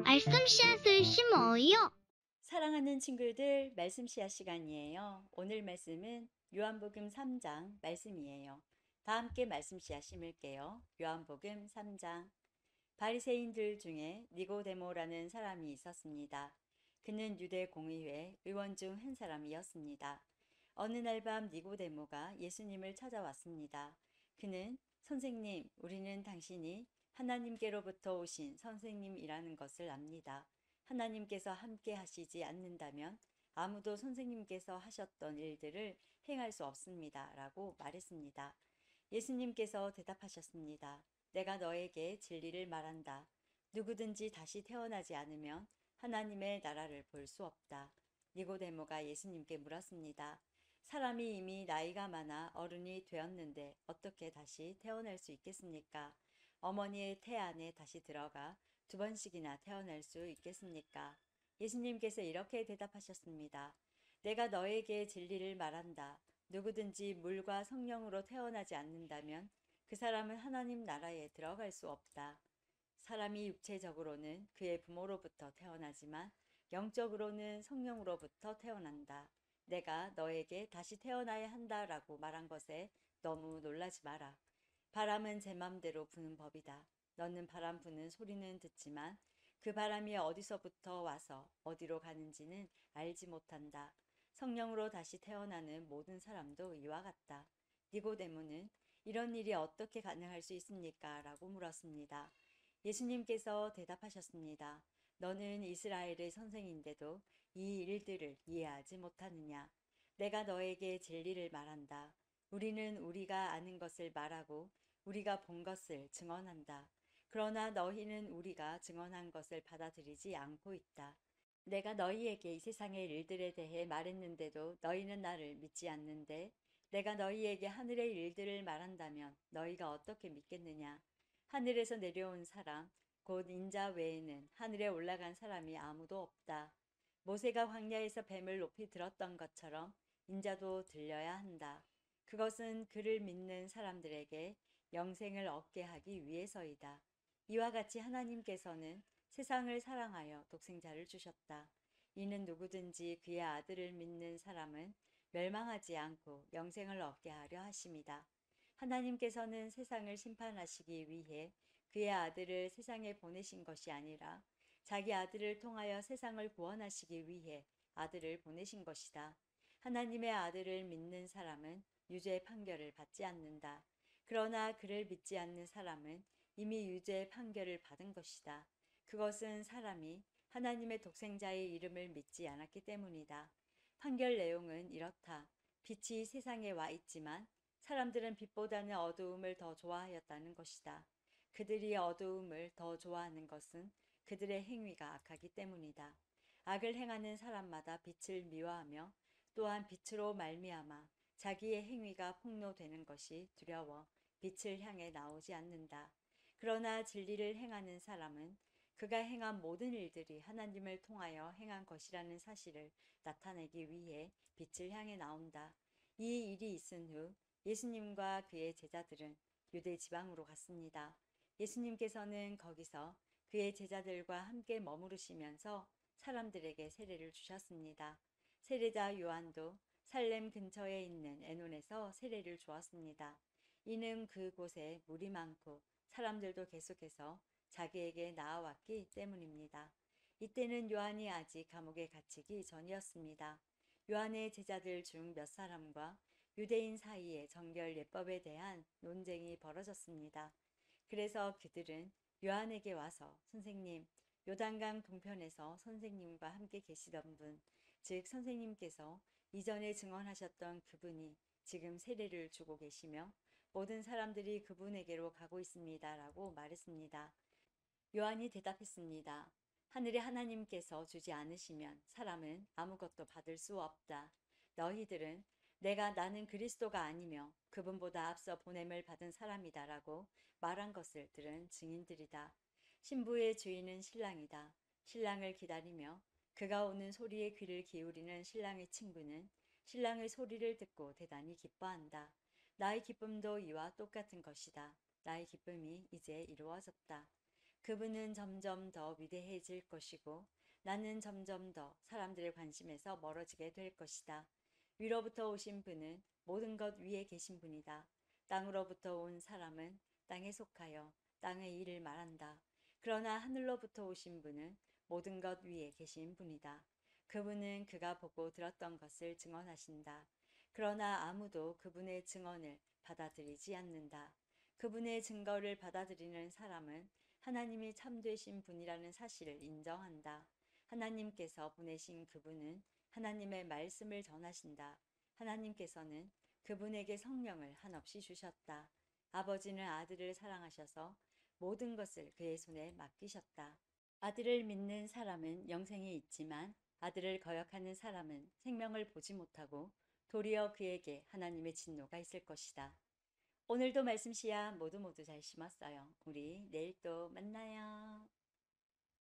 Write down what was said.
말씀 씨앗을 심어요. 사랑하는 친구들, 말씀 씨앗 시간이에요. 오늘 말씀은 요한복음 3장 말씀이에요. 다 함께 말씀 씨앗 심을게요. 요한복음 3장. 바리새인들 중에 니고데모라는 사람이 있었습니다. 그는 유대 공의회 의원 중 한 사람이었습니다. 어느 날 밤 니고데모가 예수님을 찾아왔습니다. 그는 선생님, 우리는 당신이 하나님께로부터 오신 선생님이라는 것을 압니다. 하나님께서 함께 하시지 않는다면 아무도 선생님께서 하셨던 일들을 행할 수 없습니다. 라고 말했습니다. 예수님께서 대답하셨습니다. 내가 너에게 진리를 말한다. 누구든지 다시 태어나지 않으면 하나님의 나라를 볼 수 없다. 니고데모가 예수님께 물었습니다. 사람이 이미 나이가 많아 어른이 되었는데 어떻게 다시 태어날 수 있겠습니까? 어머니의 태 안에 다시 들어가 두 번씩이나 태어날 수 있겠습니까? 예수님께서 이렇게 대답하셨습니다. 내가 너에게 진리를 말한다. 누구든지 물과 성령으로 태어나지 않는다면 그 사람은 하나님 나라에 들어갈 수 없다. 사람이 육체적으로는 그의 부모로부터 태어나지만 영적으로는 성령으로부터 태어난다. 내가 너에게 다시 태어나야 한다라고 말한 것에 너무 놀라지 마라. 바람은 제 맘대로 부는 법이다. 너는 바람 부는 소리는 듣지만 그 바람이 어디서부터 와서 어디로 가는지는 알지 못한다. 성령으로 다시 태어나는 모든 사람도 이와 같다. 니고데모는 이런 일이 어떻게 가능할 수 있습니까? 라고 물었습니다. 예수님께서 대답하셨습니다. 너는 이스라엘의 선생인데도 이 일들을 이해하지 못하느냐? 내가 너에게 진리를 말한다. 우리는 우리가 아는 것을 말하고 우리가 본 것을 증언한다. 그러나 너희는 우리가 증언한 것을 받아들이지 않고 있다. 내가 너희에게 이 세상의 일들에 대해 말했는데도 너희는 나를 믿지 않는데 내가 너희에게 하늘의 일들을 말한다면 너희가 어떻게 믿겠느냐? 하늘에서 내려온 사람, 곧 인자 외에는 하늘에 올라간 사람이 아무도 없다. 모세가 광야에서 뱀을 높이 들었던 것처럼 인자도 들려야 한다. 그것은 그를 믿는 사람들에게 영생을 얻게 하기 위해서이다. 이와 같이 하나님께서는 세상을 사랑하여 독생자를 주셨다. 이는 누구든지 그의 아들을 믿는 사람은 멸망하지 않고 영생을 얻게 하려 하심이다. 하나님께서는 세상을 심판하시기 위해 그의 아들을 세상에 보내신 것이 아니라 자기 아들을 통하여 세상을 구원하시기 위해 아들을 보내신 것이다. 하나님의 아들을 믿는 사람은 유죄 판결을 받지 않는다. 그러나 그를 믿지 않는 사람은 이미 유죄 판결을 받은 것이다. 그것은 사람이 하나님의 독생자의 이름을 믿지 않았기 때문이다. 판결 내용은 이렇다. 빛이 세상에 와 있지만 사람들은 빛보다는 어두움을 더 좋아하였다는 것이다. 그들이 어두움을 더 좋아하는 것은 그들의 행위가 악하기 때문이다. 악을 행하는 사람마다 빛을 미워하며 또한 빛으로 말미암아 자기의 행위가 폭로되는 것이 두려워 빛을 향해 나오지 않는다. 그러나 진리를 행하는 사람은 그가 행한 모든 일들이 하나님을 통하여 행한 것이라는 사실을 나타내기 위해 빛을 향해 나온다. 이 일이 있은 후 예수님과 그의 제자들은 유대 지방으로 갔습니다. 예수님께서는 거기서 그의 제자들과 함께 머무르시면서 사람들에게 세례를 주셨습니다. 세례자 요한도 살렘 근처에 있는 에논에서 세례를 주었습니다. 이는 그곳에 물이 많고 사람들도 계속해서 자기에게 나아왔기 때문입니다. 이때는 요한이 아직 감옥에 갇히기 전이었습니다. 요한의 제자들 중 몇 사람과 유대인 사이에 정결 예법에 대한 논쟁이 벌어졌습니다. 그래서 그들은 요한에게 와서 선생님, 요단강 동편에서 선생님과 함께 계시던 분, 즉 선생님께서 이전에 증언하셨던 그분이 지금 세례를 주고 계시며 모든 사람들이 그분에게로 가고 있습니다. 라고 말했습니다. 요한이 대답했습니다. 하늘의 하나님께서 주지 않으시면 사람은 아무것도 받을 수 없다. 너희들은 내가 나는 그리스도가 아니며 그분보다 앞서 보냄을 받은 사람이다라고 말한 것을 들은 증인들이다. 신부의 주인은 신랑이다. 신랑을 기다리며 그가 오는 소리에 귀를 기울이는 신랑의 친구는 신랑의 소리를 듣고 대단히 기뻐한다. 나의 기쁨도 이와 똑같은 것이다. 나의 기쁨이 이제 이루어졌다. 그분은 점점 더 위대해질 것이고 나는 점점 더 사람들의 관심에서 멀어지게 될 것이다. 위로부터 오신 분은 모든 것 위에 계신 분이다. 땅으로부터 온 사람은 땅에 속하여 땅의 일을 말한다. 그러나 하늘로부터 오신 분은 모든 것 위에 계신 분이다. 그분은 그가 보고 들었던 것을 증언하신다. 그러나 아무도 그분의 증언을 받아들이지 않는다. 그분의 증거를 받아들이는 사람은 하나님이 참되신 분이라는 사실을 인정한다. 하나님께서 보내신 그분은 하나님의 말씀을 전하신다. 하나님께서는 그분에게 성령을 한없이 주셨다. 아버지는 아들을 사랑하셔서 모든 것을 그의 손에 맡기셨다. 아들을 믿는 사람은 영생이 있지만 아들을 거역하는 사람은 생명을 보지 못하고 도리어 그에게 하나님의 진노가 있을 것이다. 오늘도 말씀 씨앗 모두 잘 심었어요. 우리 내일